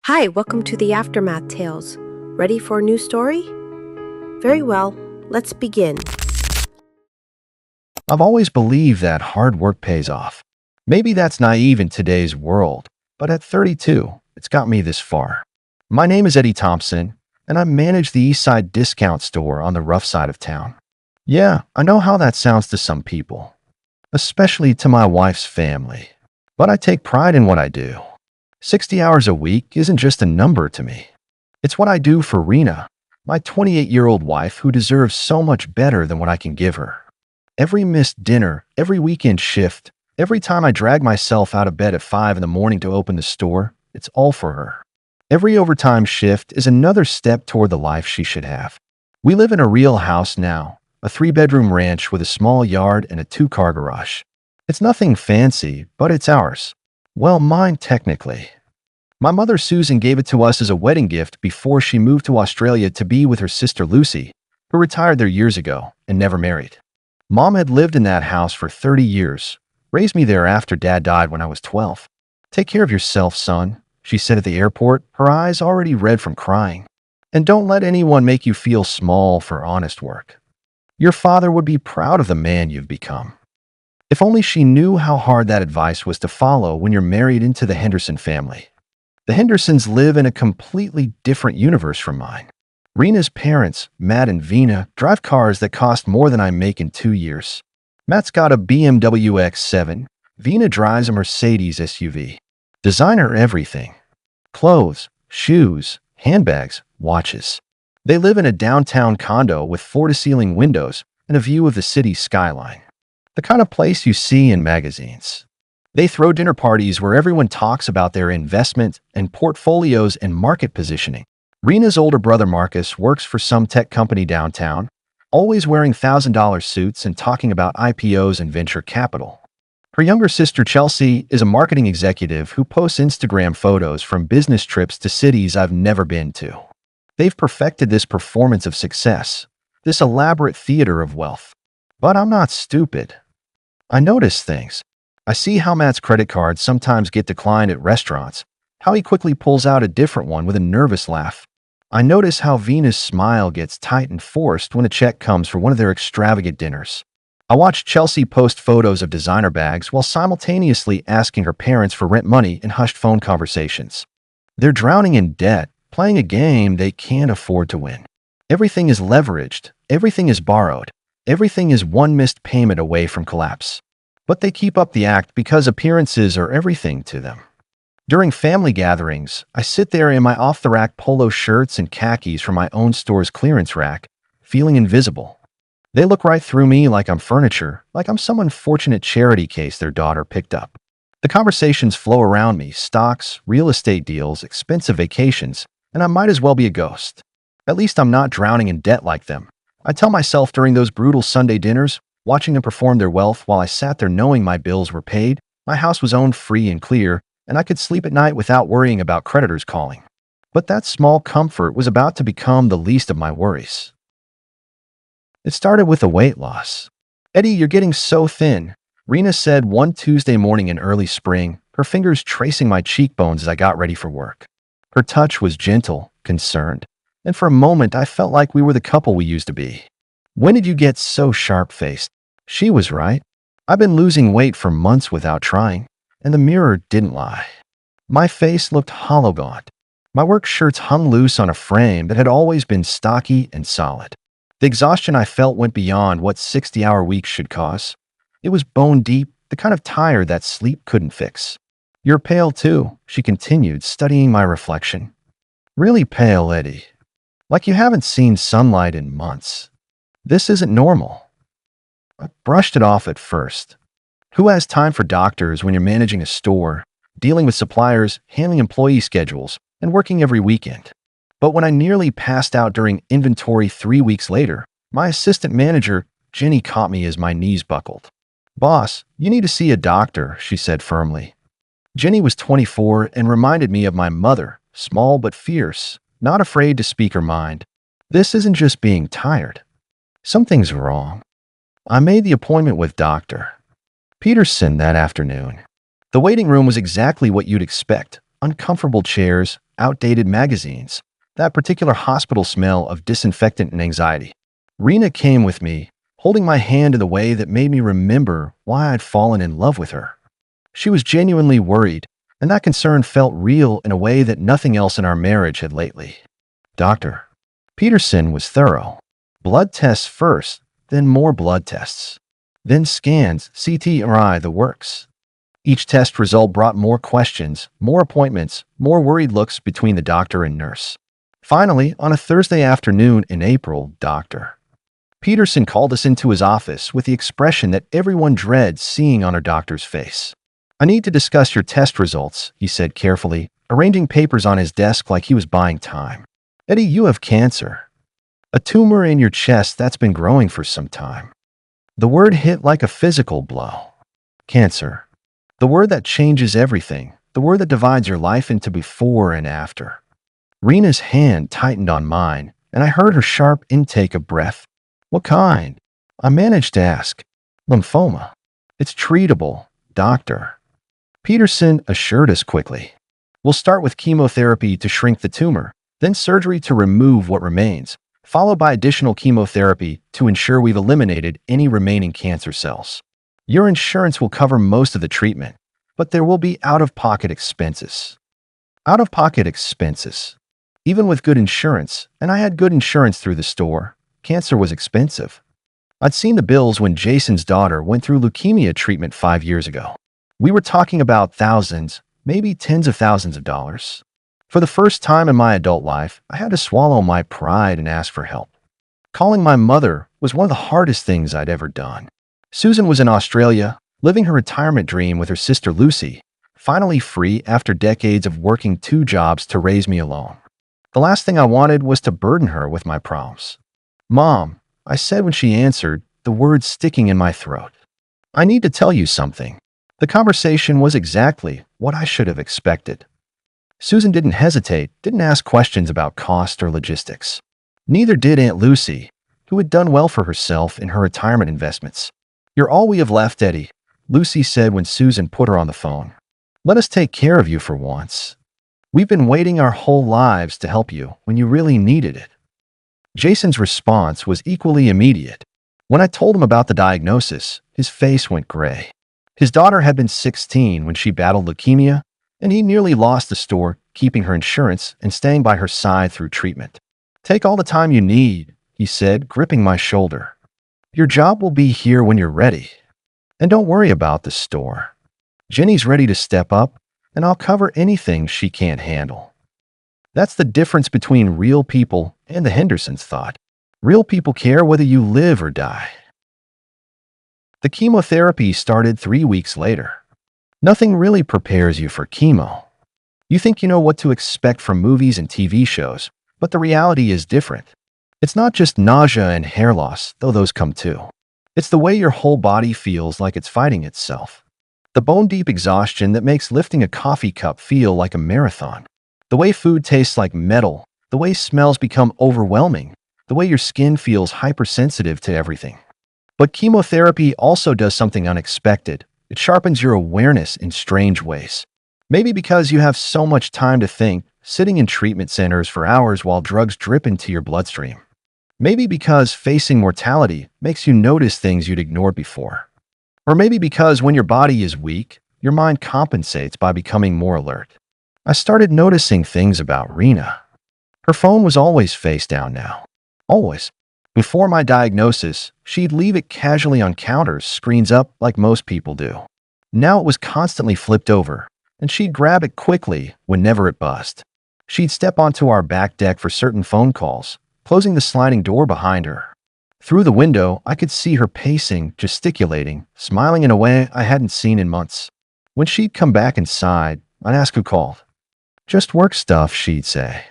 Hi, welcome to the Aftermath Tales. Ready for a new story? Very well, let's begin. I've always believed that hard work pays off. Maybe that's naive in today's world, but at 32, it's got me this far. My name is Eddie Thompson, and I manage the East Side discount store on the rough side of town. Yeah, I know how that sounds to some people, especially to my wife's family. But I take pride in what I do. 60 hours a week isn't just a number to me. It's what I do for Rina, my 28-year-old wife who deserves so much better than what I can give her. Every missed dinner, every weekend shift, every time I drag myself out of bed at 5 in the morning to open the store, it's all for her. Every overtime shift is another step toward the life she should have. We live in a real house now, a 3-bedroom ranch with a small yard and a 2-car garage. It's nothing fancy, but it's ours. Well, mine technically. My mother Susan gave it to us as a wedding gift before she moved to Australia to be with her sister Lucy, who retired there years ago and never married. Mom had lived in that house for 30 years, raised me there after Dad died when I was 12. "Take care of yourself, son," she said at the airport, her eyes already red from crying. "And don't let anyone make you feel small for honest work. Your father would be proud of the man you've become." If only she knew how hard that advice was to follow when you're married into the Henderson family. The Hendersons live in a completely different universe from mine. Rina's parents, Matt and Vina, drive cars that cost more than I make in 2 years. Matt's got a BMW X7. Vina drives a Mercedes SUV. Designer everything. Clothes, shoes, handbags, watches. They live in a downtown condo with floor-to-ceiling windows and a view of the city skyline. The kind of place you see in magazines. They throw dinner parties where everyone talks about their investment and portfolios and market positioning. Rina's older brother Marcus works for some tech company downtown, always wearing $1,000 suits and talking about IPOs and venture capital. Her younger sister Chelsea is a marketing executive who posts Instagram photos from business trips to cities I've never been to. They've perfected this performance of success, this elaborate theater of wealth. But I'm not stupid. I notice things. I see how Matt's credit cards sometimes get declined at restaurants, how he quickly pulls out a different one with a nervous laugh. I notice how Vina's smile gets tight and forced when a check comes for one of their extravagant dinners. I watch Chelsea post photos of designer bags while simultaneously asking her parents for rent money in hushed phone conversations. They're drowning in debt, playing a game they can't afford to win. Everything is leveraged, everything is borrowed. Everything is one missed payment away from collapse. But they keep up the act because appearances are everything to them. During family gatherings, I sit there in my off-the-rack polo shirts and khakis from my own store's clearance rack, feeling invisible. They look right through me like I'm furniture, like I'm some unfortunate charity case their daughter picked up. The conversations flow around me, stocks, real estate deals, expensive vacations, and I might as well be a ghost. At least I'm not drowning in debt like them. I tell myself during those brutal Sunday dinners, watching them perform their wealth while I sat there knowing my bills were paid, my house was owned free and clear, and I could sleep at night without worrying about creditors calling. But that small comfort was about to become the least of my worries. It started with a weight loss. "Eddie, you're getting so thin," Rina said one Tuesday morning in early spring, her fingers tracing my cheekbones as I got ready for work. Her touch was gentle, concerned. And for a moment, I felt like we were the couple we used to be. "When did you get so sharp-faced?" She was right. I've been losing weight for months without trying, and the mirror didn't lie. My face looked hollow gaunt. My work shirts hung loose on a frame that had always been stocky and solid. The exhaustion I felt went beyond what 60-hour weeks should cause. It was bone deep, the kind of tired that sleep couldn't fix. "You're pale too," she continued, studying my reflection. "Really pale, Eddie. Like you haven't seen sunlight in months. This isn't normal." I brushed it off at first. Who has time for doctors when you're managing a store, dealing with suppliers, handling employee schedules, and working every weekend? But when I nearly passed out during inventory 3 weeks later, my assistant manager, Jenny, caught me as my knees buckled. "Boss, you need to see a doctor," she said firmly. Jenny was 24 and reminded me of my mother, small but fierce, not afraid to speak her mind. This isn't just being tired. Something's wrong. I made the appointment with Dr. Peterson that afternoon. The waiting room was exactly what you'd expect. Uncomfortable chairs, outdated magazines, that particular hospital smell of disinfectant and anxiety. Rina came with me, holding my hand in a way that made me remember why I'd fallen in love with her. She was genuinely worried, and that concern felt real in a way that nothing else in our marriage had lately. Dr. Peterson was thorough. Blood tests first, then more blood tests. Then scans, CT, MRI, the works. Each test result brought more questions, more appointments, more worried looks between the doctor and nurse. Finally, on a Thursday afternoon in April, Dr. Peterson called us into his office with the expression that everyone dreads seeing on a doctor's face. "I need to discuss your test results," he said carefully, arranging papers on his desk like he was buying time. "Eddie, you have cancer. A tumor in your chest that's been growing for some time." The word hit like a physical blow. Cancer. The word that changes everything. The word that divides your life into before and after. Rina's hand tightened on mine, and I heard her sharp intake of breath. "What kind?" I managed to ask. "Lymphoma. It's treatable, doctor," Peterson assured us quickly. "We'll start with chemotherapy to shrink the tumor, then surgery to remove what remains, followed by additional chemotherapy to ensure we've eliminated any remaining cancer cells. Your insurance will cover most of the treatment, but there will be out-of-pocket expenses." Out-of-pocket expenses. Even with good insurance, and I had good insurance through the store, cancer was expensive. I'd seen the bills when Jason's daughter went through leukemia treatment 5 years ago. We were talking about thousands, maybe tens of thousands of dollars. For the first time in my adult life, I had to swallow my pride and ask for help. Calling my mother was one of the hardest things I'd ever done. Susan was in Australia, living her retirement dream with her sister Lucy, finally free after decades of working 2 jobs to raise me alone. The last thing I wanted was to burden her with my problems. "Mom," I said when she answered, the words sticking in my throat. "I need to tell you something." The conversation was exactly what I should have expected. Susan didn't hesitate, didn't ask questions about cost or logistics. Neither did Aunt Lucy, who had done well for herself in her retirement investments. "You're all we have left, Eddie," Lucy said when Susan put her on the phone. "Let us take care of you for once. We've been waiting our whole lives to help you when you really needed it." Jason's response was equally immediate. When I told him about the diagnosis, his face went gray. His daughter had been 16 when she battled leukemia, and he nearly lost the store, keeping her insurance and staying by her side through treatment. "Take all the time you need," he said, gripping my shoulder. "Your job will be here when you're ready. And don't worry about the store. Jenny's ready to step up, and I'll cover anything she can't handle." That's the difference between real people and the Hendersons thought. Real people care whether you live or die. The chemotherapy started 3 weeks later. Nothing really prepares you for chemo. You think you know what to expect from movies and TV shows, but the reality is different. It's not just nausea and hair loss, though those come too. It's the way your whole body feels like it's fighting itself. The bone-deep exhaustion that makes lifting a coffee cup feel like a marathon. The way food tastes like metal, the way smells become overwhelming, the way your skin feels hypersensitive to everything. But chemotherapy also does something unexpected. It sharpens your awareness in strange ways. Maybe because you have so much time to think, sitting in treatment centers for hours while drugs drip into your bloodstream. Maybe because facing mortality makes you notice things you'd ignored before. Or maybe because when your body is weak, your mind compensates by becoming more alert. I started noticing things about Rina. Her phone was always face down now. Always. Before my diagnosis, she'd leave it casually on counters, screens up like most people do. Now it was constantly flipped over, and she'd grab it quickly whenever it buzzed. She'd step onto our back deck for certain phone calls, closing the sliding door behind her. Through the window, I could see her pacing, gesticulating, smiling in a way I hadn't seen in months. When she'd come back inside, I'd ask who called. "Just work stuff," she'd say.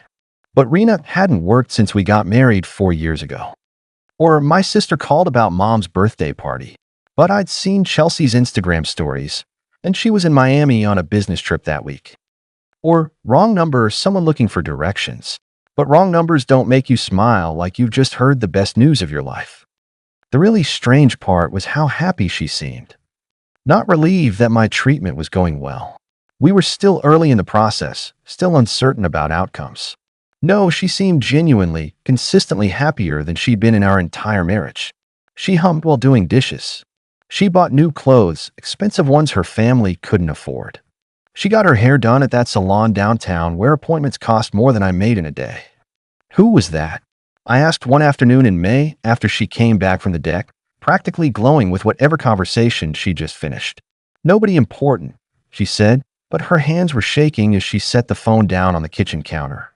But Rina hadn't worked since we got married 4 years ago. Or my sister called about Mom's birthday party, but I'd seen Chelsea's Instagram stories, and she was in Miami on a business trip that week. Or wrong number, someone looking for directions. But wrong numbers don't make you smile like you've just heard the best news of your life. The really strange part was how happy she seemed. Not relieved that my treatment was going well. We were still early in the process, still uncertain about outcomes. No, she seemed genuinely, consistently happier than she'd been in our entire marriage. She hummed while doing dishes. She bought new clothes, expensive ones her family couldn't afford. She got her hair done at that salon downtown where appointments cost more than I made in a day. Who was that? I asked one afternoon in May after she came back from the deck, practically glowing with whatever conversation she just finished. Nobody important, she said, but her hands were shaking as she set the phone down on the kitchen counter.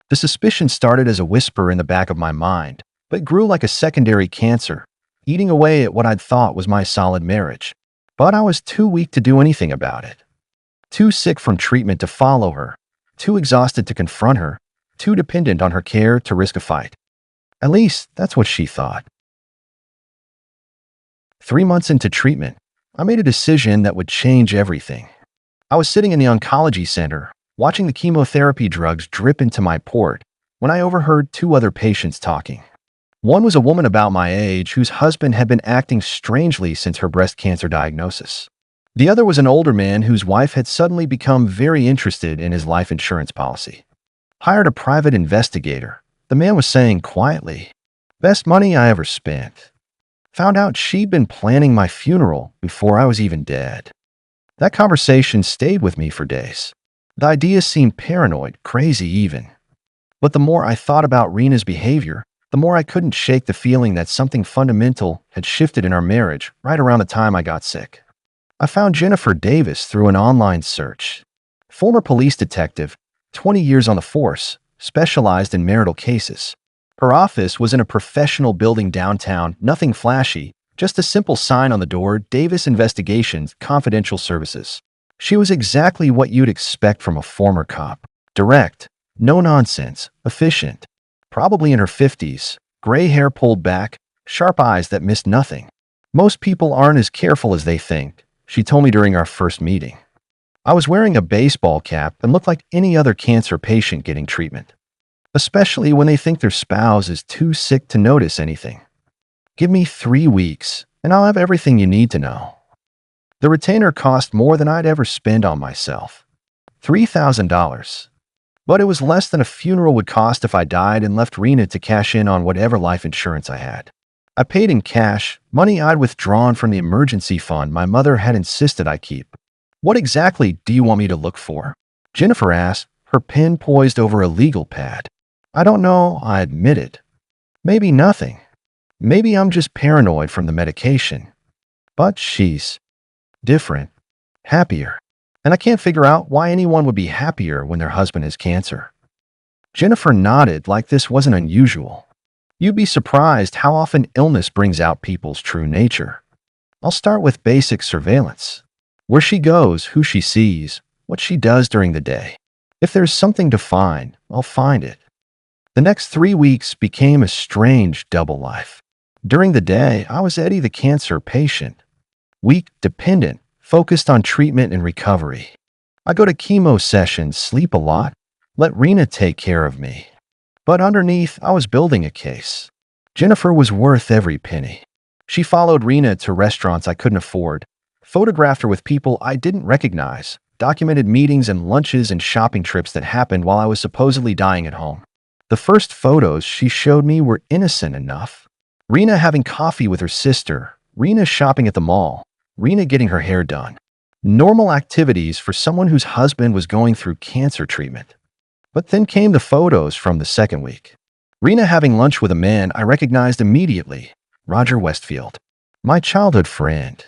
The suspicion started as a whisper in the back of my mind, but grew like a secondary cancer, eating away at what I'd thought was my solid marriage. But I was too weak to do anything about it. Too sick from treatment to follow her, too exhausted to confront her, too dependent on her care to risk a fight. At least, that's what she thought. 3 months into treatment, I made a decision that would change everything. I was sitting in the oncology center, watching the chemotherapy drugs drip into my port, when I overheard two other patients talking. One was a woman about my age whose husband had been acting strangely since her breast cancer diagnosis. The other was an older man whose wife had suddenly become very interested in his life insurance policy. Hired a private investigator, the man was saying quietly, "Best money I ever spent." Found out she'd been planning my funeral before I was even dead. That conversation stayed with me for days. The idea seemed paranoid, crazy even. But the more I thought about Rina's behavior, the more I couldn't shake the feeling that something fundamental had shifted in our marriage right around the time I got sick. I found Jennifer Davis through an online search. Former police detective, 20 years on the force, specialized in marital cases. Her office was in a professional building downtown, nothing flashy, just a simple sign on the door, Davis Investigations, Confidential Services. She was exactly what you'd expect from a former cop. Direct, no nonsense, efficient. Probably in her 50s, gray hair pulled back, sharp eyes that missed nothing. Most people aren't as careful as they think, she told me during our first meeting. I was wearing a baseball cap and looked like any other cancer patient getting treatment, especially when they think their spouse is too sick to notice anything. Give me 3 weeks, and I'll have everything you need to know. The retainer cost more than I'd ever spend on myself. $3,000. But it was less than a funeral would cost if I died and left Rina to cash in on whatever life insurance I had. I paid in cash, money I'd withdrawn from the emergency fund my mother had insisted I keep. "What exactly do you want me to look for?" Jennifer asked, her pen poised over a legal pad. "I don't know," I admitted. "Maybe nothing. Maybe I'm just paranoid from the medication. But she's different, happier. And I can't figure out why anyone would be happier when their husband has cancer." Jennifer nodded like this wasn't unusual. "You'd be surprised how often illness brings out people's true nature. I'll start with basic surveillance. Where she goes, who she sees, what she does during the day. If there's something to find, I'll find it." The next 3 weeks became a strange double life. During the day, I was Eddie the cancer patient. Weak, dependent, focused on treatment and recovery. I go to chemo sessions, sleep a lot, let Rina take care of me. But underneath, I was building a case. Jennifer was worth every penny. She followed Rina to restaurants I couldn't afford, photographed her with people I didn't recognize, documented meetings and lunches and shopping trips that happened while I was supposedly dying at home. The first photos she showed me were innocent enough. Rina having coffee with her sister, Rina shopping at the mall, Rina getting her hair done. Normal activities for someone whose husband was going through cancer treatment. But then came the photos from the second week. Rina having lunch with a man I recognized immediately, Roger Westfield. My childhood friend.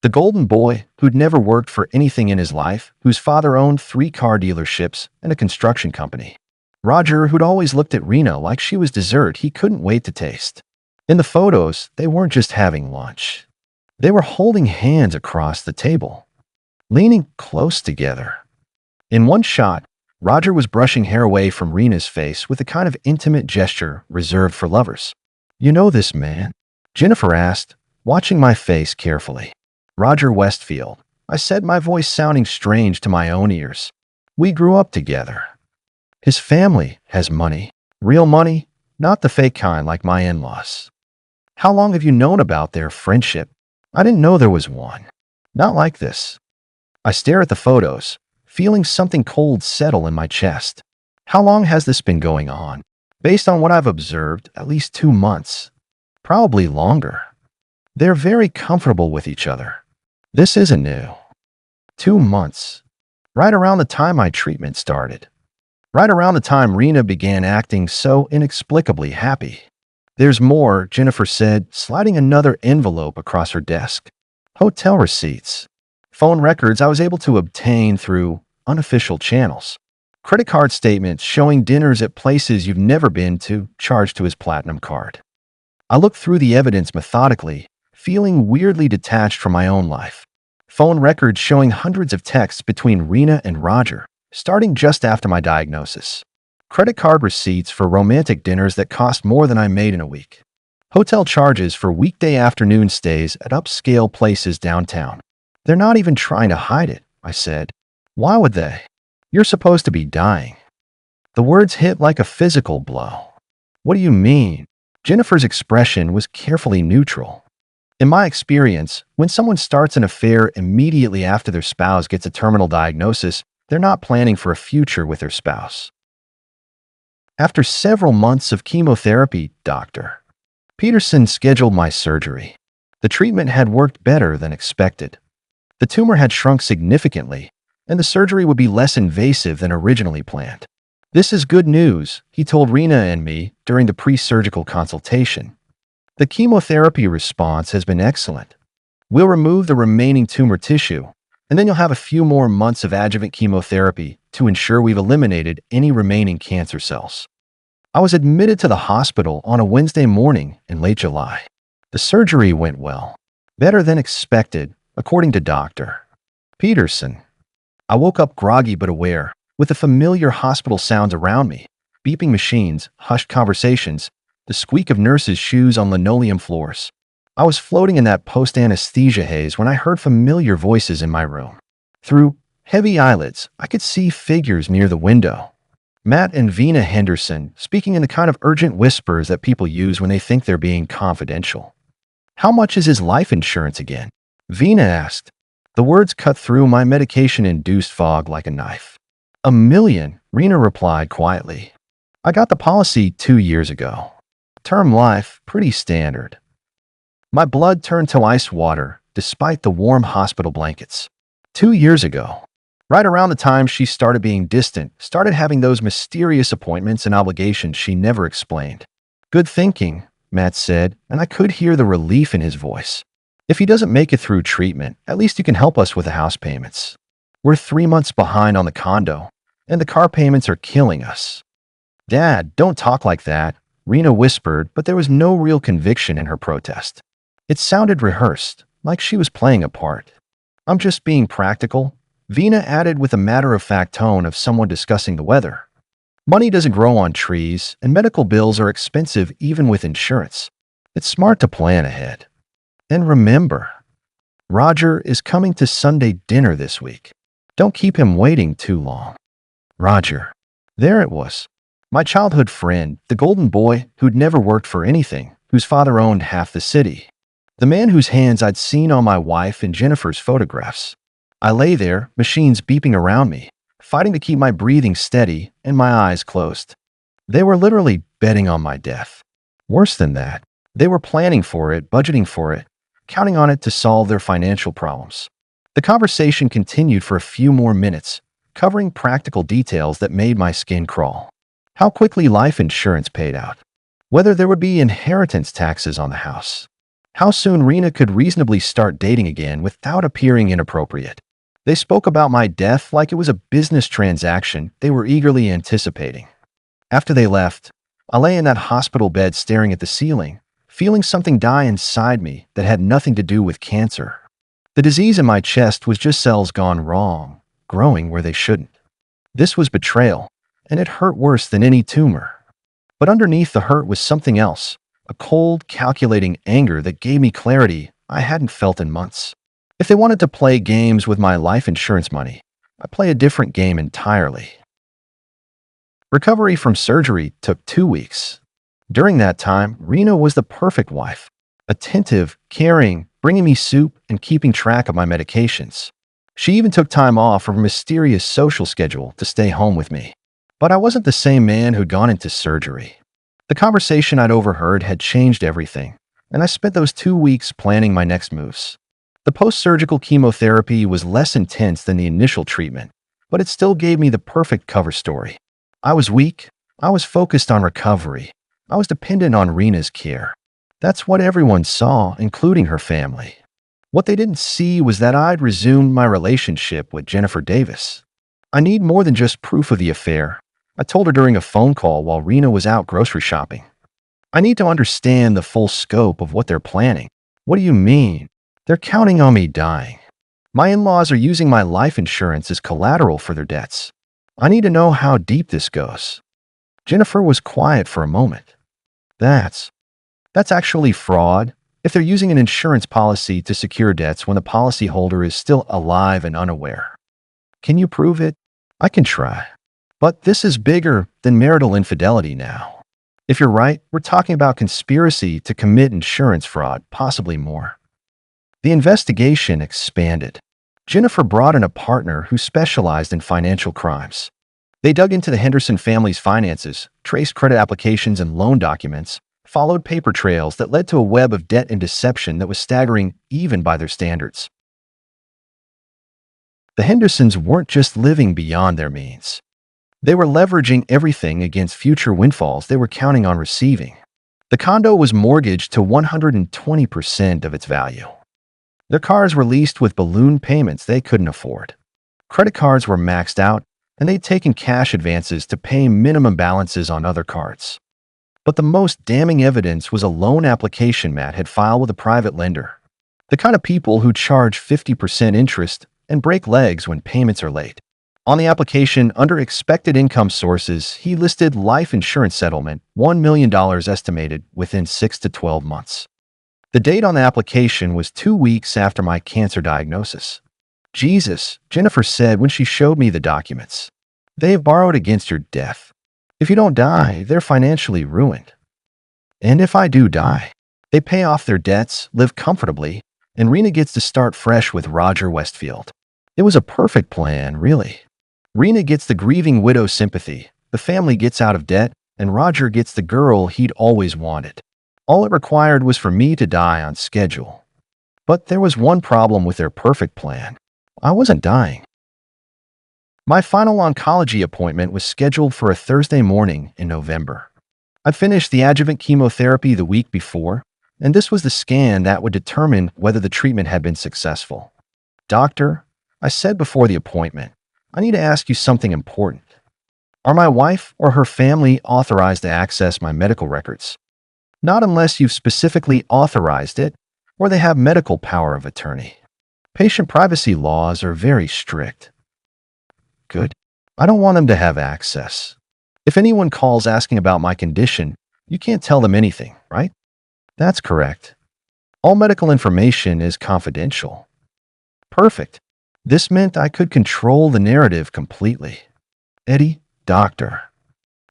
The golden boy who'd never worked for anything in his life, whose father owned 3 car dealerships and a construction company. Roger, who'd always looked at Rina like she was dessert he couldn't wait to taste. In the photos, they weren't just having lunch. They were holding hands across the table, leaning close together. In one shot, Roger was brushing hair away from Rina's face with a kind of intimate gesture reserved for lovers. "You know this man?" Jennifer asked, watching my face carefully. "Roger Westfield," I said, my voice sounding strange to my own ears. "We grew up together. His family has money. Real money, not the fake kind like my in-laws." "How long have you known about their friendship?" "I didn't know there was one. Not like this." I stare at the photos, feeling something cold settle in my chest. How long has this been going on? Based on what I've observed, at least 2 months. Probably longer. They're very comfortable with each other. This isn't new. 2 months. Right around the time my treatment started. Right around the time Rina began acting so inexplicably happy. There's more, Jennifer said, sliding another envelope across her desk. Hotel receipts. Phone records I was able to obtain through unofficial channels. Credit card statements showing dinners at places you've never been to, charged to his platinum card. I looked through the evidence methodically, feeling weirdly detached from my own life. Phone records showing hundreds of texts between Rina and Roger, starting just after my diagnosis. Credit card receipts for romantic dinners that cost more than I made in a week. Hotel charges for weekday afternoon stays at upscale places downtown. They're not even trying to hide it, I said. Why would they? You're supposed to be dying. The words hit like a physical blow. What do you mean? Jennifer's expression was carefully neutral. In my experience, when someone starts an affair immediately after their spouse gets a terminal diagnosis, they're not planning for a future with their spouse. After several months of chemotherapy, Dr. Peterson scheduled my surgery. The treatment had worked better than expected. The tumor had shrunk significantly, and the surgery would be less invasive than originally planned. This is good news, he told Rina and me during the pre-surgical consultation. The chemotherapy response has been excellent. We'll remove the remaining tumor tissue, and then you'll have a few more months of adjuvant chemotherapy to ensure we've eliminated any remaining cancer cells. I was admitted to the hospital on a Wednesday morning in late July. The surgery went well, better than expected, according to Dr. Peterson. I woke up groggy but aware, with the familiar hospital sounds around me, beeping machines, hushed conversations, the squeak of nurses' shoes on linoleum floors. I was floating in that post-anesthesia haze when I heard familiar voices in my room. Through heavy eyelids, I could see figures near the window. Matt and Vina Henderson, speaking in the kind of urgent whispers that people use when they think they're being confidential. How much is his life insurance again? Vina asked. The words cut through my medication-induced fog like a knife. $1 million, Rina replied quietly. I got the policy 2 years ago. Term life, pretty standard. My blood turned to ice water, despite the warm hospital blankets. 2 years ago. Right around the time she started being distant, started having those mysterious appointments and obligations she never explained. Good thinking, Matt said, and I could hear the relief in his voice. If he doesn't make it through treatment, at least you can help us with the house payments. We're 3 months behind on the condo, and the car payments are killing us. Dad, don't talk like that, Rina whispered, but there was no real conviction in her protest. It sounded rehearsed, like she was playing a part. I'm just being practical, Vina added with a matter-of-fact tone of someone discussing the weather. Money doesn't grow on trees, and medical bills are expensive even with insurance. It's smart to plan ahead. And remember, Roger is coming to Sunday dinner this week. Don't keep him waiting too long. Roger. There it was. My childhood friend, the golden boy who'd never worked for anything, whose father owned half the city. The man whose hands I'd seen on my wife and Jennifer's photographs. I lay there, machines beeping around me, fighting to keep my breathing steady and my eyes closed. They were literally betting on my death. Worse than that, they were planning for it, budgeting for it, counting on it to solve their financial problems. The conversation continued for a few more minutes, covering practical details that made my skin crawl. How quickly life insurance paid out. Whether there would be inheritance taxes on the house. How soon Rina could reasonably start dating again without appearing inappropriate. They spoke about my death like it was a business transaction they were eagerly anticipating. After they left, I lay in that hospital bed staring at the ceiling, feeling something die inside me that had nothing to do with cancer. The disease in my chest was just cells gone wrong, growing where they shouldn't. This was betrayal, and it hurt worse than any tumor. But underneath the hurt was something else, a cold, calculating anger that gave me clarity I hadn't felt in months. If they wanted to play games with my life insurance money, I'd play a different game entirely. Recovery from surgery took 2 weeks. During that time, Rina was the perfect wife. Attentive, caring, bringing me soup, and keeping track of my medications. She even took time off from her mysterious social schedule to stay home with me. But I wasn't the same man who'd gone into surgery. The conversation I'd overheard had changed everything, and I spent those 2 weeks planning my next moves. The post-surgical chemotherapy was less intense than the initial treatment, but it still gave me the perfect cover story. I was weak, I was focused on recovery, I was dependent on Rina's care. That's what everyone saw, including her family. What they didn't see was that I'd resumed my relationship with Jennifer Davis. I need more than just proof of the affair, I told her during a phone call while Rina was out grocery shopping. I need to understand the full scope of what they're planning. What do you mean? They're counting on me dying. My in-laws are using my life insurance as collateral for their debts. I need to know how deep this goes. Jennifer was quiet for a moment. That's actually fraud. If they're using an insurance policy to secure debts when the policyholder is still alive and unaware. Can you prove it? I can try. But this is bigger than marital infidelity now. If you're right, we're talking about conspiracy to commit insurance fraud, possibly more. The investigation expanded. Jennifer brought in a partner who specialized in financial crimes. They dug into the Henderson family's finances, traced credit applications and loan documents, followed paper trails that led to a web of debt and deception that was staggering even by their standards. The Hendersons weren't just living beyond their means. They were leveraging everything against future windfalls they were counting on receiving. The condo was mortgaged to 120% of its value. Their cars were leased with balloon payments they couldn't afford. Credit cards were maxed out, and they'd taken cash advances to pay minimum balances on other cards. But the most damning evidence was a loan application Matt had filed with a private lender. The kind of people who charge 50% interest and break legs when payments are late. On the application, under expected income sources, he listed life insurance settlement, $1 million estimated within 6 to 12 months. The date on the application was 2 weeks after my cancer diagnosis. Jesus, Jennifer said when she showed me the documents. They've borrowed against your death. If you don't die, they're financially ruined. And if I do die, they pay off their debts, live comfortably, and Rina gets to start fresh with Roger Westfield. It was a perfect plan, really. Rina gets the grieving widow's sympathy, the family gets out of debt, and Roger gets the girl he'd always wanted. All it required was for me to die on schedule. But there was one problem with their perfect plan. I wasn't dying. My final oncology appointment was scheduled for a Thursday morning in November. I'd finished the adjuvant chemotherapy the week before, and this was the scan that would determine whether the treatment had been successful. Doctor, I said before the appointment, I need to ask you something important. Are my wife or her family authorized to access my medical records? Not unless you've specifically authorized it, or they have medical power of attorney. Patient privacy laws are very strict. Good. I don't want them to have access. If anyone calls asking about my condition, you can't tell them anything, right? That's correct. All medical information is confidential. Perfect. This meant I could control the narrative completely. Eddie, doctor.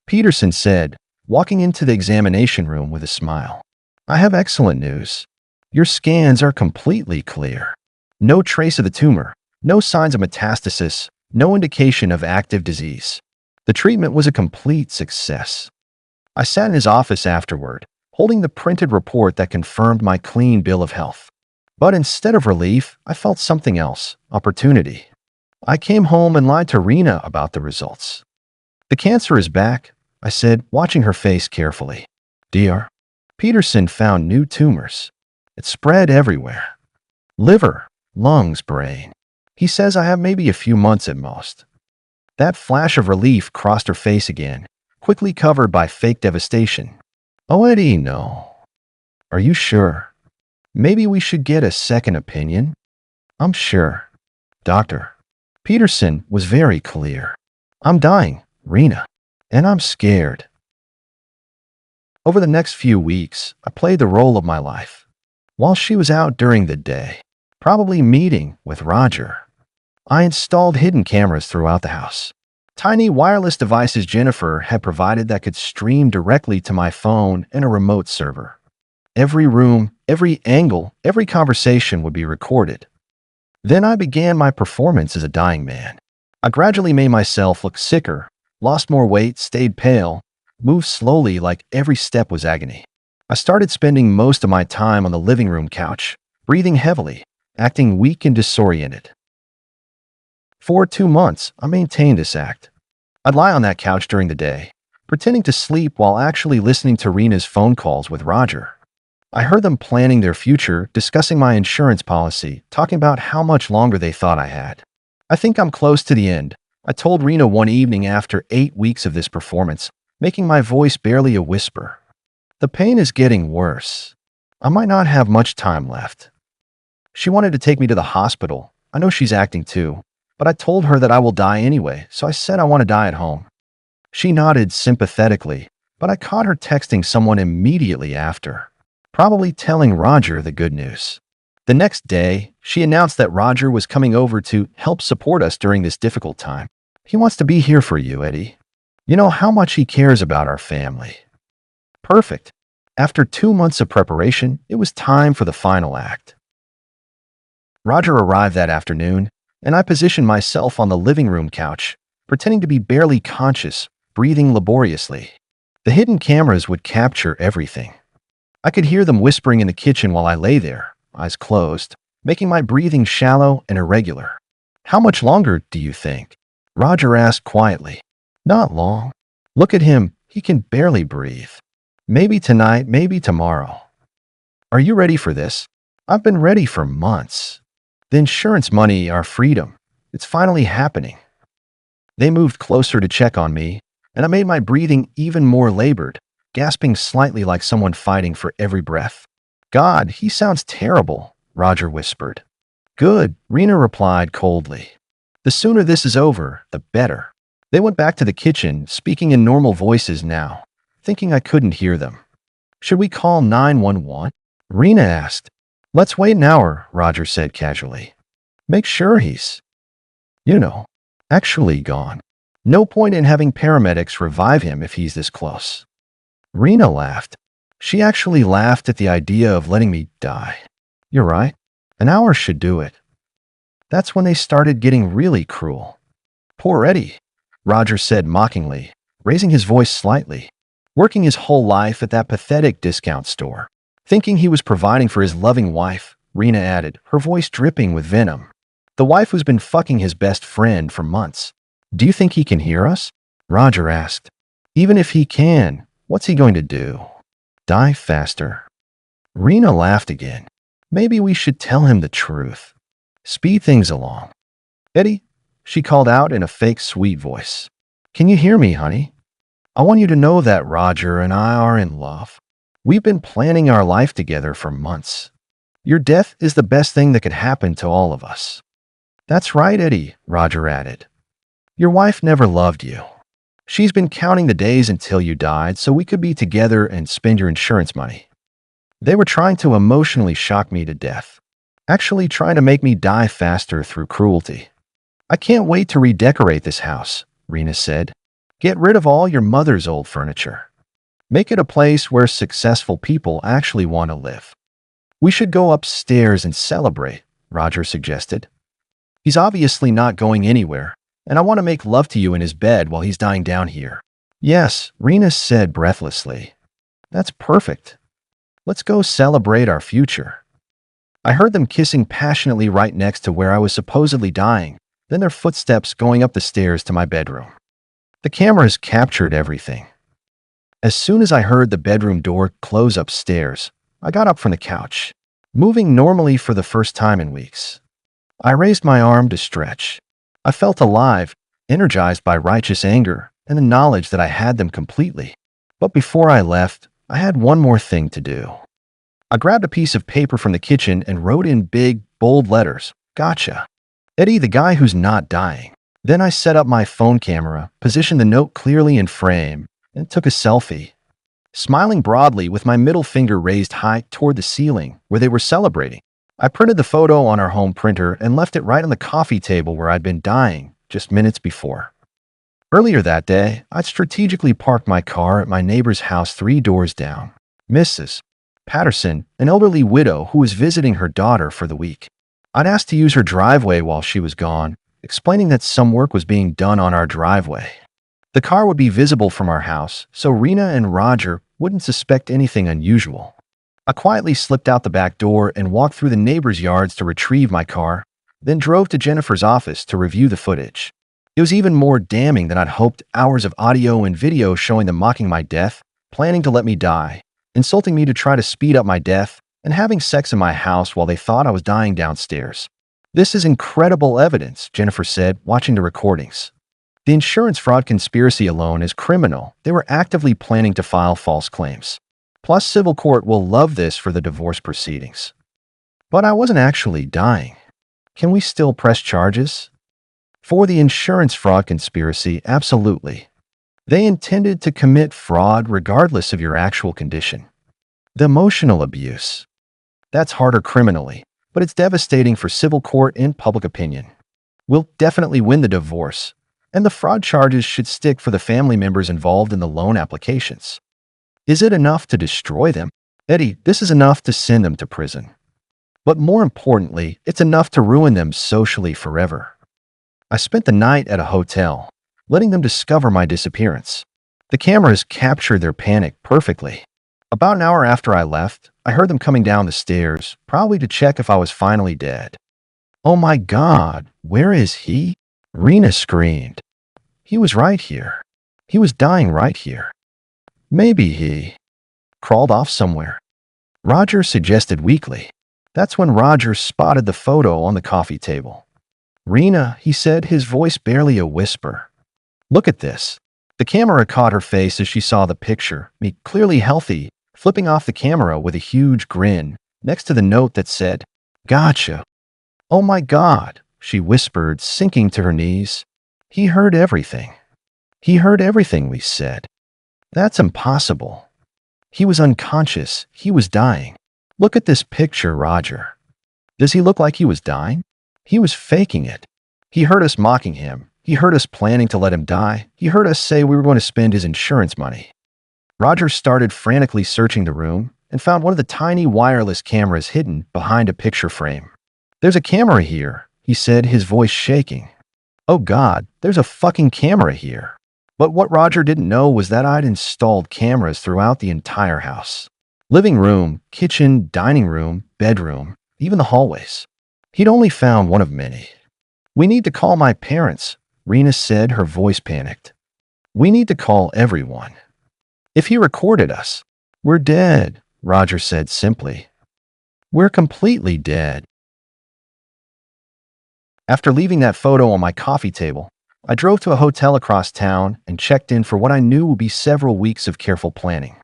Peterson said, walking into the examination room with a smile. I have excellent news. Your scans are completely clear. No trace of the tumor, no signs of metastasis, no indication of active disease. The treatment was a complete success. I sat in his office afterward, holding the printed report that confirmed my clean bill of health. But instead of relief, I felt something else, opportunity. I came home and lied to Rina about the results. The cancer is back, I said, watching her face carefully. Dr. Peterson found new tumors. It spread everywhere. Liver, lungs, brain. He says I have maybe a few months at most. That flash of relief crossed her face again, quickly covered by fake devastation. Oh, Eddie, no. Are you sure? Maybe we should get a second opinion? I'm sure. Doctor. Peterson was very clear. I'm dying, Rina, and I'm scared. Over the next few weeks, I played the role of my life. While she was out during the day, probably meeting with Roger, I installed hidden cameras throughout the house. Tiny wireless devices Jennifer had provided that could stream directly to my phone and a remote server. Every room, every angle, every conversation would be recorded. Then I began my performance as a dying man. I gradually made myself look sicker, lost more weight, stayed pale, moved slowly like every step was agony. I started spending most of my time on the living room couch, breathing heavily, acting weak and disoriented. For 2 months, I maintained this act. I'd lie on that couch during the day, pretending to sleep while actually listening to Rina's phone calls with Roger. I heard them planning their future, discussing my insurance policy, talking about how much longer they thought I had. I think I'm close to the end, I told Rina one evening after 8 weeks of this performance, making my voice barely a whisper. The pain is getting worse. I might not have much time left. She wanted to take me to the hospital. I know she's acting too, but I told her that I will die anyway, so I said I want to die at home. She nodded sympathetically, but I caught her texting someone immediately after, probably telling Roger the good news. The next day, she announced that Roger was coming over to help support us during this difficult time. He wants to be here for you, Eddie. You know how much he cares about our family. Perfect. After 2 months of preparation, it was time for the final act. Roger arrived that afternoon, and I positioned myself on the living room couch, pretending to be barely conscious, breathing laboriously. The hidden cameras would capture everything. I could hear them whispering in the kitchen while I lay there, eyes closed, making my breathing shallow and irregular. How much longer, do you think? Roger asked quietly. Not long. Look at him, he can barely breathe. Maybe tonight, maybe tomorrow. Are you ready for this? I've been ready for months. The insurance money, our freedom. It's finally happening. They moved closer to check on me, and I made my breathing even more labored, gasping slightly like someone fighting for every breath. God, he sounds terrible, Roger whispered. Good, Rina replied coldly. The sooner this is over, the better. They went back to the kitchen, speaking in normal voices now, thinking I couldn't hear them. Should we call 911? Rina asked. Let's wait an hour, Roger said casually. Make sure he's, actually gone. No point in having paramedics revive him if he's this close. Rina laughed. She actually laughed at the idea of letting me die. You're right. An hour should do it. That's when they started getting really cruel. Poor Eddie, Roger said mockingly, raising his voice slightly. Working his whole life at that pathetic discount store. Thinking he was providing for his loving wife, Rina added, her voice dripping with venom. The wife who's been fucking his best friend for months. Do you think he can hear us? Roger asked. Even if he can, what's he going to do? Die faster. Rina laughed again. Maybe we should tell him the truth. Speed things along. Eddie, she called out in a fake sweet voice. Can you hear me, honey? I want you to know that Roger and I are in love. We've been planning our life together for months. Your death is the best thing that could happen to all of us. That's right, Eddie, Roger added. Your wife never loved you. She's been counting the days until you died so we could be together and spend your insurance money. They were trying to emotionally shock me to death. Actually trying to make me die faster through cruelty. I can't wait to redecorate this house, Rina said. Get rid of all your mother's old furniture. Make it a place where successful people actually want to live. We should go upstairs and celebrate, Roger suggested. He's obviously not going anywhere, and I want to make love to you in his bed while he's dying down here. Yes, Rina said breathlessly. That's perfect. Let's go celebrate our future. I heard them kissing passionately right next to where I was supposedly dying, then their footsteps going up the stairs to my bedroom. The cameras captured everything. As soon as I heard the bedroom door close upstairs, I got up from the couch, moving normally for the first time in weeks. I raised my arm to stretch. I felt alive, energized by righteous anger and the knowledge that I had them completely. But before I left, I had one more thing to do. I grabbed a piece of paper from the kitchen and wrote in big, bold letters, Gotcha. Eddie, the guy who's not dying. Then I set up my phone camera, positioned the note clearly in frame, and took a selfie. Smiling broadly with my middle finger raised high toward the ceiling where they were celebrating. I printed the photo on our home printer and left it right on the coffee table where I'd been dying just minutes before. Earlier that day, I'd strategically parked my car at my neighbor's house 3 doors down. Mrs. Patterson, an elderly widow who was visiting her daughter for the week. I'd asked to use her driveway while she was gone, explaining that some work was being done on our driveway. The car would be visible from our house, so Rina and Roger wouldn't suspect anything unusual. I quietly slipped out the back door and walked through the neighbors' yards to retrieve my car, then drove to Jennifer's office to review the footage. It was even more damning than I'd hoped. Hours of audio and video showing them mocking my death, planning to let me die, insulting me to try to speed up my death, and having sex in my house while they thought I was dying downstairs. This is incredible evidence, Jennifer said, watching the recordings. The insurance fraud conspiracy alone is criminal. They were actively planning to file false claims. Plus, civil court will love this for the divorce proceedings. But I wasn't actually dying. Can we still press charges? For the insurance fraud conspiracy, absolutely. They intended to commit fraud regardless of your actual condition. The emotional abuse. That's harder criminally, but it's devastating for civil court and public opinion. We'll definitely win the divorce, and the fraud charges should stick for the family members involved in the loan applications. Is it enough to destroy them? Eddie, this is enough to send them to prison. But more importantly, it's enough to ruin them socially forever. I spent the night at a hotel, letting them discover my disappearance. The cameras captured their panic perfectly. About an hour after I left, I heard them coming down the stairs, probably to check if I was finally dead. Oh my God, where is he? Rina screamed. He was right here. He was dying right here. Maybe he crawled off somewhere. Roger suggested weakly. That's when Roger spotted the photo on the coffee table. Rina, he said, his voice barely a whisper. Look at this. The camera caught her face as she saw the picture, me clearly healthy, flipping off the camera with a huge grin, next to the note that said, Gotcha. Oh my God, she whispered, sinking to her knees. He heard everything. He heard everything we said. That's impossible. He was unconscious. He was dying. Look at this picture, Roger. Does he look like he was dying? He was faking it. He heard us mocking him. He heard us planning to let him die. He heard us say we were going to spend his insurance money. Roger started frantically searching the room and found one of the tiny wireless cameras hidden behind a picture frame. There's a camera here, he said, his voice shaking. Oh God, there's a fucking camera here. But what Roger didn't know was that I'd installed cameras throughout the entire house. Living room, kitchen, dining room, bedroom, even the hallways. He'd only found one of many. We need to call my parents, Rina said, her voice panicked. We need to call everyone. If he recorded us, we're dead, Roger said simply. We're completely dead. After leaving that photo on my coffee table, I drove to a hotel across town and checked in for what I knew would be several weeks of careful planning.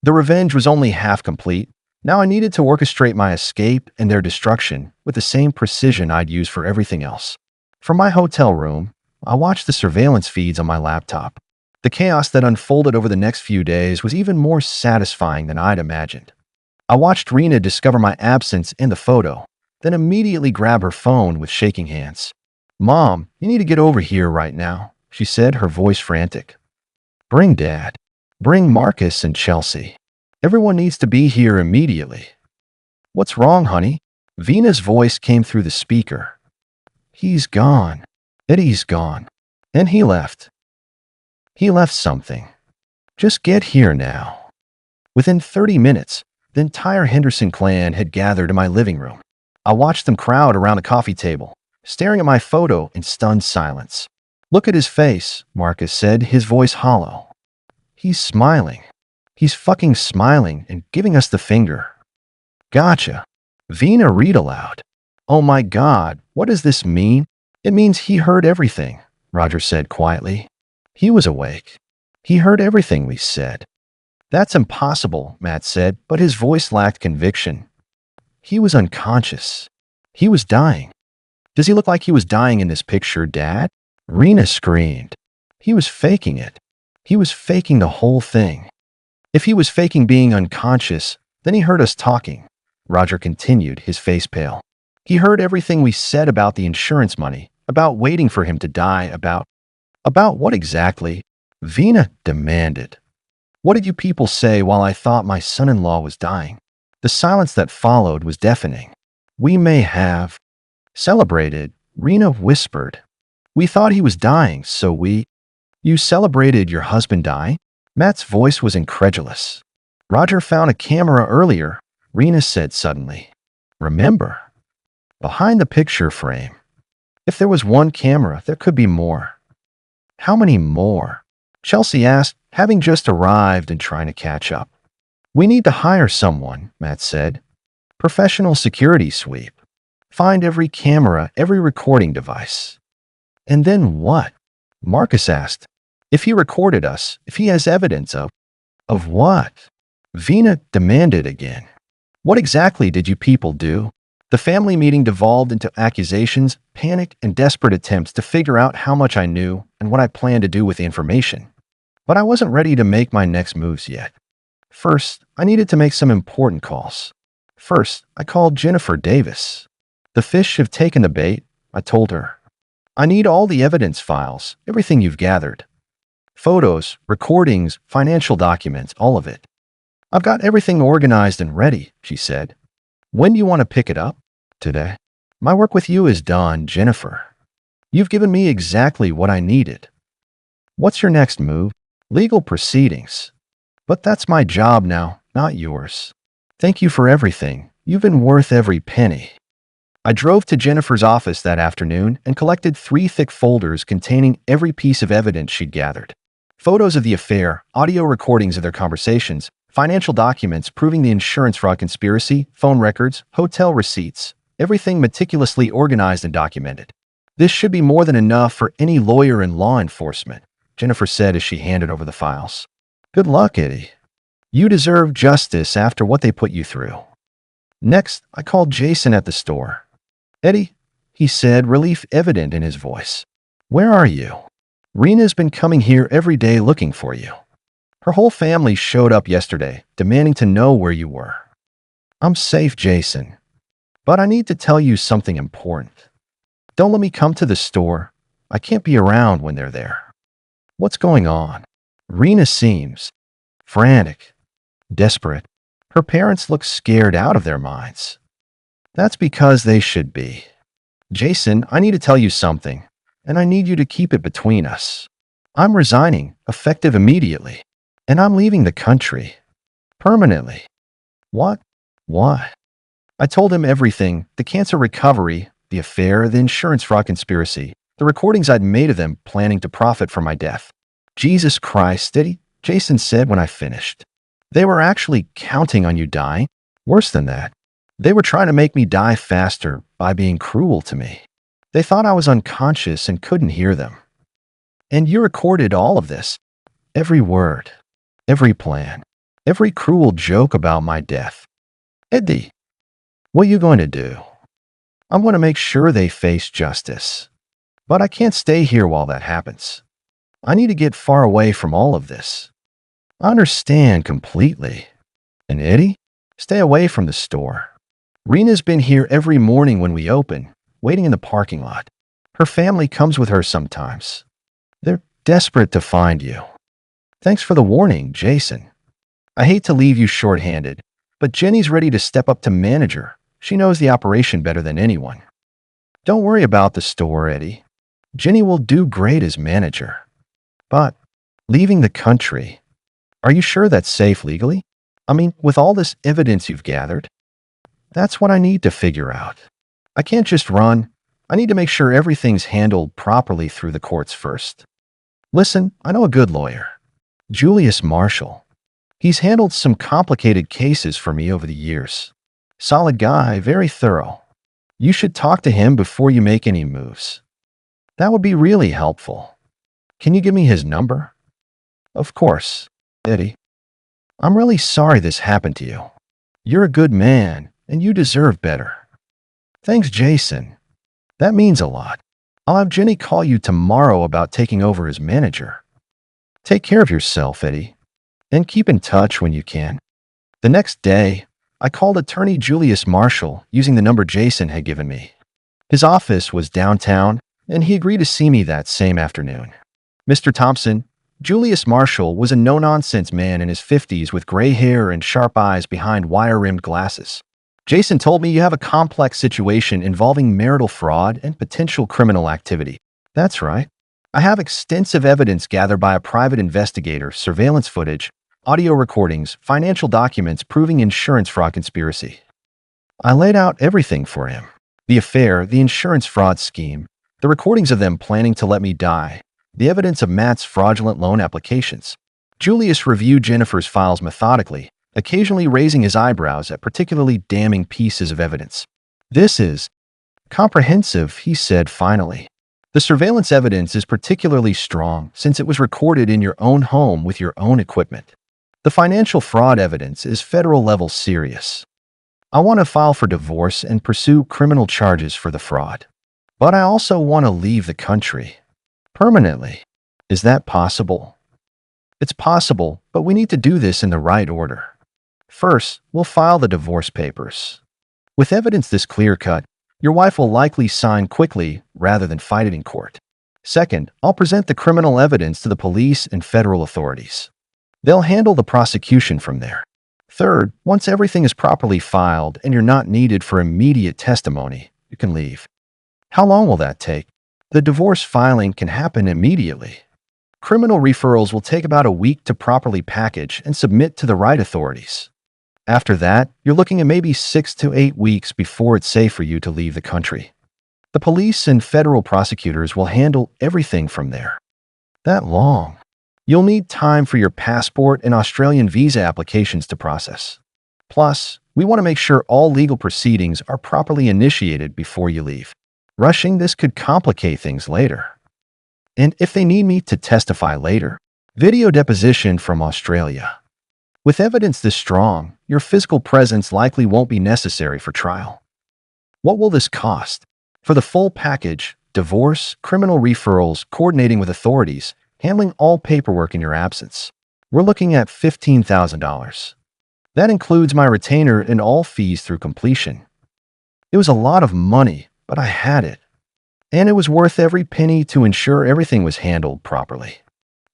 The revenge was only half complete. Now I needed to orchestrate my escape and their destruction with the same precision I'd use for everything else. From my hotel room, I watched the surveillance feeds on my laptop. The chaos that unfolded over the next few days was even more satisfying than I'd imagined. I watched Rina discover my absence in the photo, then immediately grab her phone with shaking hands. Mom, you need to get over here right now, she said, her voice frantic. Bring Dad. Bring Marcus and Chelsea. Everyone needs to be here immediately. What's wrong, honey? Vina's voice came through the speaker. He's gone. Eddie's gone. And he left. He left something. Just get here now. Within 30 minutes, the entire Henderson clan had gathered in my living room. I watched them crowd around the coffee table, staring at my photo in stunned silence. Look at his face, Marcus said, his voice hollow. He's smiling. He's fucking smiling and giving us the finger. Gotcha. Vina read aloud. Oh my God, what does this mean? It means he heard everything, Roger said quietly. He was awake. He heard everything we said. That's impossible, Matt said, but his voice lacked conviction. He was unconscious. He was dying. Does he look like he was dying in this picture, Dad? Rina screamed. He was faking it. He was faking the whole thing. If he was faking being unconscious, then he heard us talking. Roger continued, his face pale. He heard everything we said about the insurance money, about waiting for him to die, about what exactly? Vina demanded. What did you people say while I thought my son-in-law was dying? The silence that followed was deafening. We may have. Celebrated, Rina whispered. We thought he was dying, so we— You celebrated your husband dying? Matt's voice was incredulous. Roger found a camera earlier, Rina said suddenly. Remember? Behind the picture frame. If there was one camera, there could be more. How many more? Chelsea asked, having just arrived and trying to catch up. We need to hire someone, Matt said. Professional security sweep. Find every camera, every recording device. And then what? Marcus asked. If he recorded us, if he has evidence of what? Vina demanded again. What exactly did you people do? The family meeting devolved into accusations, panic, and desperate attempts to figure out how much I knew and what I planned to do with the information. But I wasn't ready to make my next moves yet. First, I needed to make some important calls. First, I called Jennifer Davis. The fish have taken the bait, I told her. I need all the evidence files, everything you've gathered. Photos, recordings, financial documents, all of it. I've got everything organized and ready, she said. When do you want to pick it up? Today. My work with you is done, Jennifer. You've given me exactly what I needed. What's your next move? Legal proceedings. But that's my job now, not yours. Thank you for everything. You've been worth every penny. I drove to Jennifer's office that afternoon and collected 3 thick folders containing every piece of evidence she'd gathered. Photos of the affair, audio recordings of their conversations, financial documents proving the insurance fraud conspiracy, phone records, hotel receipts, everything meticulously organized and documented. This should be more than enough for any lawyer in law enforcement, Jennifer said as she handed over the files. Good luck, Eddie. You deserve justice after what they put you through. Next, I called Jason at the store. Eddie, he said, relief evident in his voice. Where are you? Rina's been coming here every day looking for you. Her whole family showed up yesterday, demanding to know where you were. I'm safe, Jason. But I need to tell you something important. Don't let me come to the store. I can't be around when they're there. What's going on? Rina seems frantic, desperate. Her parents look scared out of their minds. That's because they should be. Jason, I need to tell you something, and I need you to keep it between us. I'm resigning, effective immediately. And I'm leaving the country. Permanently. What? Why? I told him everything, the cancer recovery, the affair, the insurance fraud conspiracy, the recordings I'd made of them planning to profit from my death. Jesus Christ, Eddie, Jason said when I finished. They were actually counting on you dying. Worse than that. They were trying to make me die faster by being cruel to me. They thought I was unconscious and couldn't hear them. And you recorded all of this. Every word. Every plan, every cruel joke about my death. Eddie, what are you going to do? I'm going to make sure they face justice. But I can't stay here while that happens. I need to get far away from all of this. I understand completely. And Eddie, stay away from the store. Rina's been here every morning when we open, waiting in the parking lot. Her family comes with her sometimes. They're desperate to find you. Thanks for the warning, Jason. I hate to leave you short-handed, but Jenny's ready to step up to manager. She knows the operation better than anyone. Don't worry about the store, Eddie. Jenny will do great as manager. But leaving the country, are you sure that's safe legally? I mean, with all this evidence you've gathered? That's what I need to figure out. I can't just run. I need to make sure everything's handled properly through the courts first. Listen, I know a good lawyer. Julius Marshall. He's handled some complicated cases for me over the years. Solid guy, very thorough. You should talk to him before you make any moves. That would be really helpful. Can you give me his number? Of course, Eddie. I'm really sorry this happened to you. You're a good man, and you deserve better. Thanks, Jason. That means a lot. I'll have Jenny call you tomorrow about taking over as manager. Take care of yourself, Eddie, and keep in touch when you can. The next day, I called attorney Julius Marshall using the number Jason had given me. His office was downtown, and he agreed to see me that same afternoon. Mr. Thompson, Julius Marshall was a no-nonsense man in his 50s with gray hair and sharp eyes behind wire-rimmed glasses. Jason told me you have a complex situation involving marital fraud and potential criminal activity. That's right. I have extensive evidence gathered by a private investigator, surveillance footage, audio recordings, financial documents proving insurance fraud conspiracy. I laid out everything for him. The affair, the insurance fraud scheme, the recordings of them planning to let me die, the evidence of Matt's fraudulent loan applications. Julius reviewed Jennifer's files methodically, occasionally raising his eyebrows at particularly damning pieces of evidence. This is comprehensive, he said finally. The surveillance evidence is particularly strong since it was recorded in your own home with your own equipment. The financial fraud evidence is federal level serious. I want to file for divorce and pursue criminal charges for the fraud. But I also want to leave the country. Permanently. Is that possible? It's possible, but we need to do this in the right order. First, we'll file the divorce papers. With evidence this clear-cut, your wife will likely sign quickly rather than fight it in court. Second, I'll present the criminal evidence to the police and federal authorities. They'll handle the prosecution from there. Third, once everything is properly filed and you're not needed for immediate testimony, you can leave. How long will that take? The divorce filing can happen immediately. Criminal referrals will take about a week to properly package and submit to the right authorities. After that, you're looking at maybe 6 to 8 weeks before it's safe for you to leave the country. The police and federal prosecutors will handle everything from there. That long. You'll need time for your passport and Australian visa applications to process. Plus, we want to make sure all legal proceedings are properly initiated before you leave. Rushing this could complicate things later. And if they need me to testify later, video deposition from Australia. With evidence this strong, your physical presence likely won't be necessary for trial. What will this cost? For the full package, divorce, criminal referrals, coordinating with authorities, handling all paperwork in your absence, we're looking at $15,000. That includes my retainer and all fees through completion. It was a lot of money, but I had it. And it was worth every penny to ensure everything was handled properly.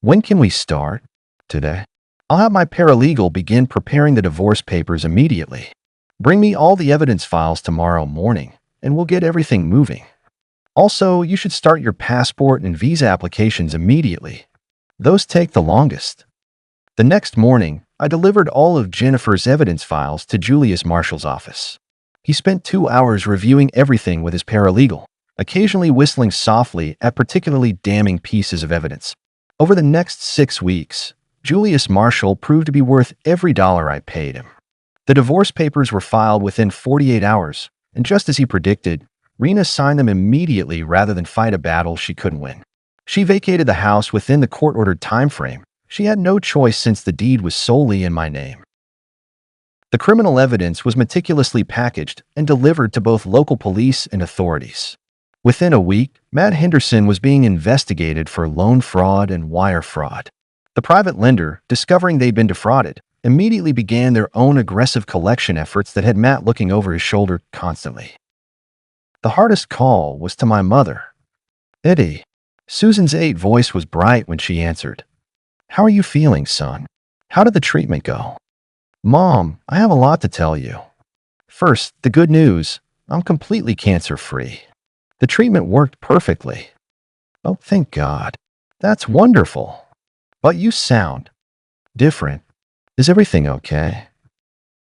When can we start? Today. I'll have my paralegal begin preparing the divorce papers immediately. Bring me all the evidence files tomorrow morning, and we'll get everything moving. Also, you should start your passport and visa applications immediately. Those take the longest. The next morning, I delivered all of Jennifer's evidence files to Julius Marshall's office. He spent 2 hours reviewing everything with his paralegal, occasionally whistling softly at particularly damning pieces of evidence. Over the next 6 weeks, Julius Marshall proved to be worth every dollar I paid him. The divorce papers were filed within 48 hours, and just as he predicted, Rina signed them immediately rather than fight a battle she couldn't win. She vacated the house within the court-ordered time frame. She had no choice since the deed was solely in my name. The criminal evidence was meticulously packaged and delivered to both local police and authorities. Within a week, Matt Henderson was being investigated for loan fraud and wire fraud. The private lender, discovering they'd been defrauded, immediately began their own aggressive collection efforts that had Matt looking over his shoulder constantly. The hardest call was to my mother. Eddie. Susan's voice was bright when she answered. How are you feeling, son? How did the treatment go? Mom, I have a lot to tell you. First, the good news. I'm completely cancer-free. The treatment worked perfectly. Oh, thank God. That's wonderful. But you sound different. Is everything okay?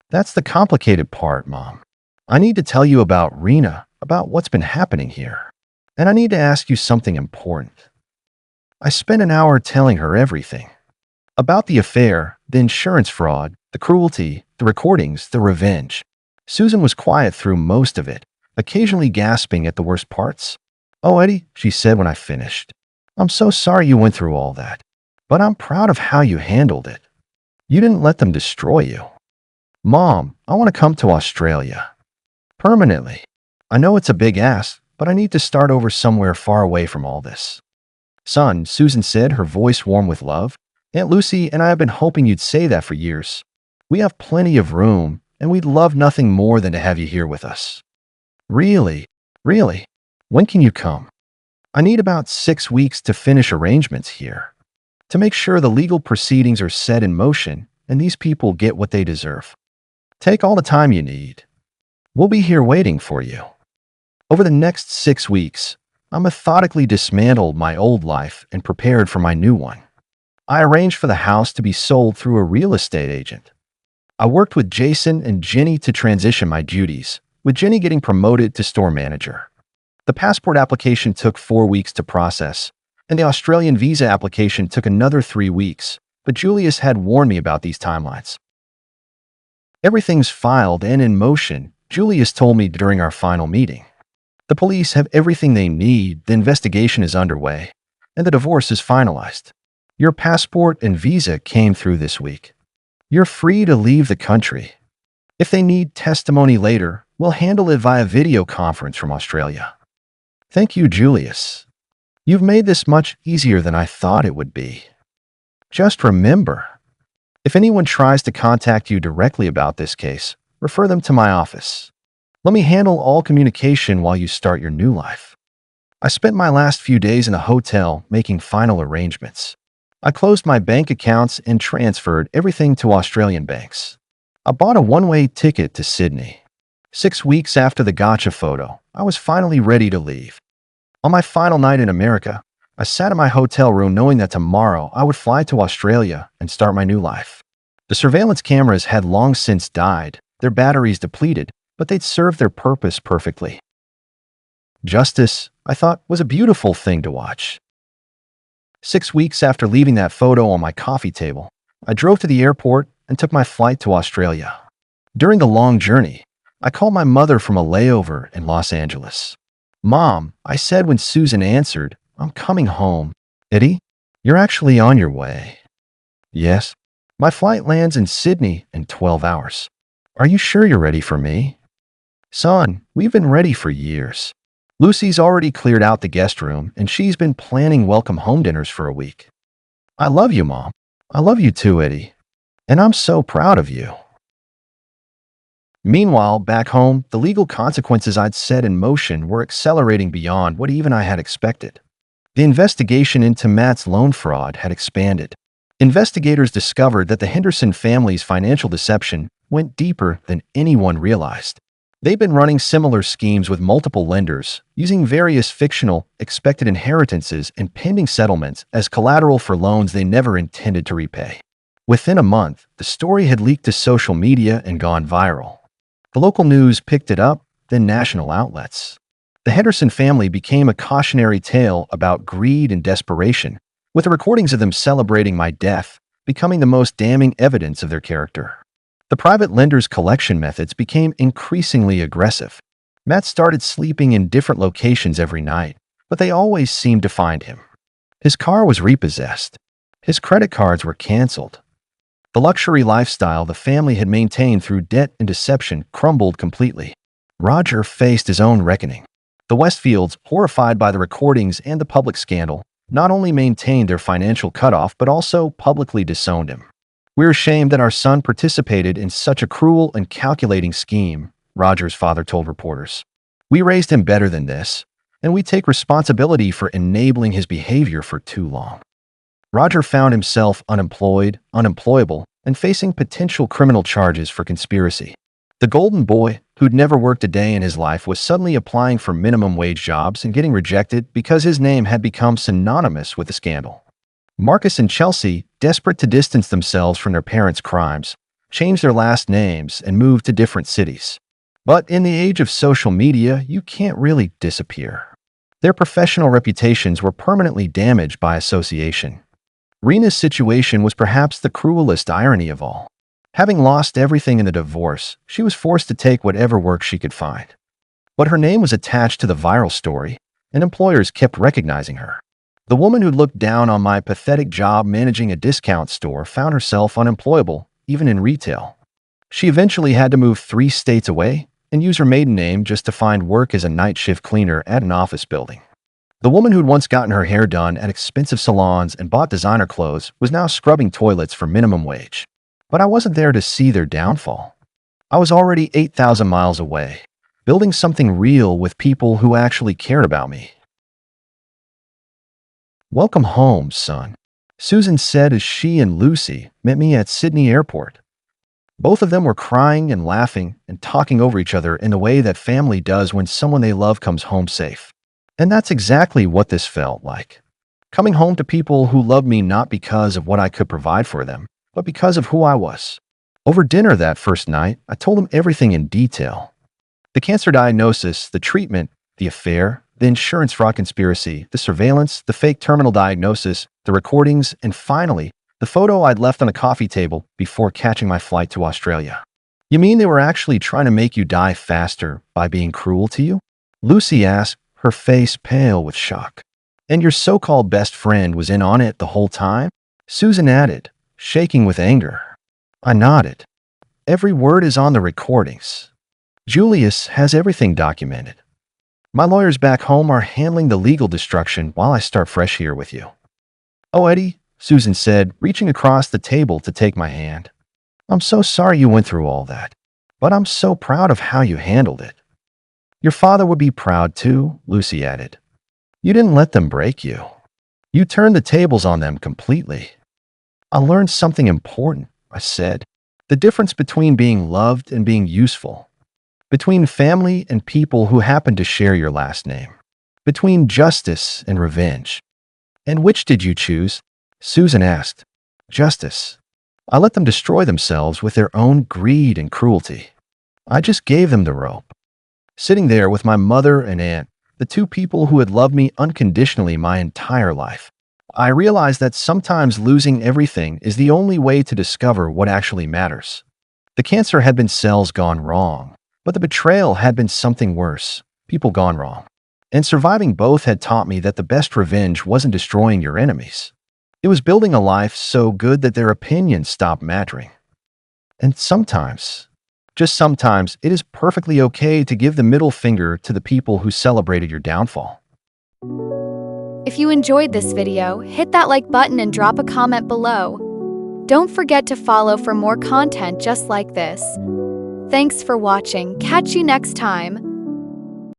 That's the complicated part, Mom. I need to tell you about Rina, about what's been happening here. And I need to ask you something important. I spent an hour telling her everything. About the affair, the insurance fraud, the cruelty, the recordings, the revenge. Susan was quiet through most of it, occasionally gasping at the worst parts. Oh, Eddie, she said when I finished. I'm so sorry you went through all that. But I'm proud of how you handled it. You didn't let them destroy you. Mom, I want to come to Australia. Permanently. I know it's a big ask, but I need to start over somewhere far away from all this. Son, Susan said, her voice warm with love. Aunt Lucy and I have been hoping you'd say that for years. We have plenty of room, and we'd love nothing more than to have you here with us. Really? Really? When can you come? I need about 6 weeks to finish arrangements here, to make sure the legal proceedings are set in motion and these people get what they deserve. Take all the time you need. We'll be here waiting for you. Over the next 6 weeks, I methodically dismantled my old life and prepared for my new one. I arranged for the house to be sold through a real estate agent. I worked with Jason and Jenny to transition my duties, with Jenny getting promoted to store manager. The passport application took 4 weeks to process, and the Australian visa application took another 3 weeks, but Julius had warned me about these timelines. Everything's filed and in motion, Julius told me during our final meeting. The police have everything they need, the investigation is underway, and the divorce is finalized. Your passport and visa came through this week. You're free to leave the country. If they need testimony later, we'll handle it via video conference from Australia. Thank you, Julius. You've made this much easier than I thought it would be. Just remember, if anyone tries to contact you directly about this case, refer them to my office. Let me handle all communication while you start your new life. I spent my last few days in a hotel making final arrangements. I closed my bank accounts and transferred everything to Australian banks. I bought a one-way ticket to Sydney. 6 weeks after the gotcha photo, I was finally ready to leave. On my final night in America, I sat in my hotel room knowing that tomorrow I would fly to Australia and start my new life. The surveillance cameras had long since died, their batteries depleted, but they'd served their purpose perfectly. Justice, I thought, was a beautiful thing to watch. 6 weeks after leaving that photo on my coffee table, I drove to the airport and took my flight to Australia. During the long journey, I called my mother from a layover in Los Angeles. Mom, I said when Susan answered, I'm coming home. Eddie, you're actually on your way. Yes. My flight lands in Sydney in 12 hours. Are you sure you're ready for me? Son, we've been ready for years. Lucy's already cleared out the guest room, and she's been planning welcome home dinners for a week. I love you, Mom. I love you too, Eddie. And I'm so proud of you. Meanwhile, back home, the legal consequences I'd set in motion were accelerating beyond what even I had expected. The investigation into Matt's loan fraud had expanded. Investigators discovered that the Henderson family's financial deception went deeper than anyone realized. They've been running similar schemes with multiple lenders, using various fictional, expected inheritances and pending settlements as collateral for loans they never intended to repay. Within a month, the story had leaked to social media and gone viral. The local news picked it up, then national outlets. The Henderson family became a cautionary tale about greed and desperation, with the recordings of them celebrating my death becoming the most damning evidence of their character. The private lender's collection methods became increasingly aggressive. Matt started sleeping in different locations every night, but they always seemed to find him. His car was repossessed. His credit cards were canceled. The luxury lifestyle the family had maintained through debt and deception crumbled completely. Roger faced his own reckoning. The Westfields, horrified by the recordings and the public scandal, not only maintained their financial cutoff but also publicly disowned him. We're ashamed that our son participated in such a cruel and calculating scheme, Roger's father told reporters. We raised him better than this, and we take responsibility for enabling his behavior for too long. Roger found himself unemployed, unemployable, and facing potential criminal charges for conspiracy. The golden boy, who'd never worked a day in his life, was suddenly applying for minimum wage jobs and getting rejected because his name had become synonymous with the scandal. Marcus and Chelsea, desperate to distance themselves from their parents' crimes, changed their last names and moved to different cities. But in the age of social media, you can't really disappear. Their professional reputations were permanently damaged by association. Rina's situation was perhaps the cruelest irony of all. Having lost everything in the divorce, she was forced to take whatever work she could find. But her name was attached to the viral story, and employers kept recognizing her. The woman who looked down on my pathetic job managing a discount store found herself unemployable, even in retail. She eventually had to move 3 states away and use her maiden name just to find work as a night shift cleaner at an office building. The woman who'd once gotten her hair done at expensive salons and bought designer clothes was now scrubbing toilets for minimum wage. But I wasn't there to see their downfall. I was already 8,000 miles away, building something real with people who actually cared about me. Welcome home, son, Susan said as she and Lucy met me at Sydney Airport. Both of them were crying and laughing and talking over each other in the way that family does when someone they love comes home safe. And that's exactly what this felt like. Coming home to people who loved me not because of what I could provide for them, but because of who I was. Over dinner that first night, I told them everything in detail. The cancer diagnosis, the treatment, the affair, the insurance fraud conspiracy, the surveillance, the fake terminal diagnosis, the recordings, and finally, the photo I'd left on a coffee table before catching my flight to Australia. You mean they were actually trying to make you die faster by being cruel to you? Lucy asked, her face pale with shock. And your so-called best friend was in on it the whole time? Susan added, shaking with anger. I nodded. Every word is on the recordings. Julius has everything documented. My lawyers back home are handling the legal destruction while I start fresh here with you. Oh, Eddie, Susan said, reaching across the table to take my hand. I'm so sorry you went through all that, but I'm so proud of how you handled it. Your father would be proud too, Lucy added. You didn't let them break you. You turned the tables on them completely. I learned something important, I said. The difference between being loved and being useful. Between family and people who happen to share your last name. Between justice and revenge. And which did you choose? Susan asked. Justice. I let them destroy themselves with their own greed and cruelty. I just gave them the rope. Sitting there with my mother and aunt, the two people who had loved me unconditionally my entire life, I realized that sometimes losing everything is the only way to discover what actually matters. The cancer had been cells gone wrong, but the betrayal had been something worse, people gone wrong. And surviving both had taught me that the best revenge wasn't destroying your enemies. It was building a life so good that their opinions stopped mattering. And sometimes, just sometimes, it is perfectly okay to give the middle finger to the people who celebrated your downfall. If you enjoyed this video, hit that like button and drop a comment below. Don't forget to follow for more content just like this. Thanks for watching. Catch you next time.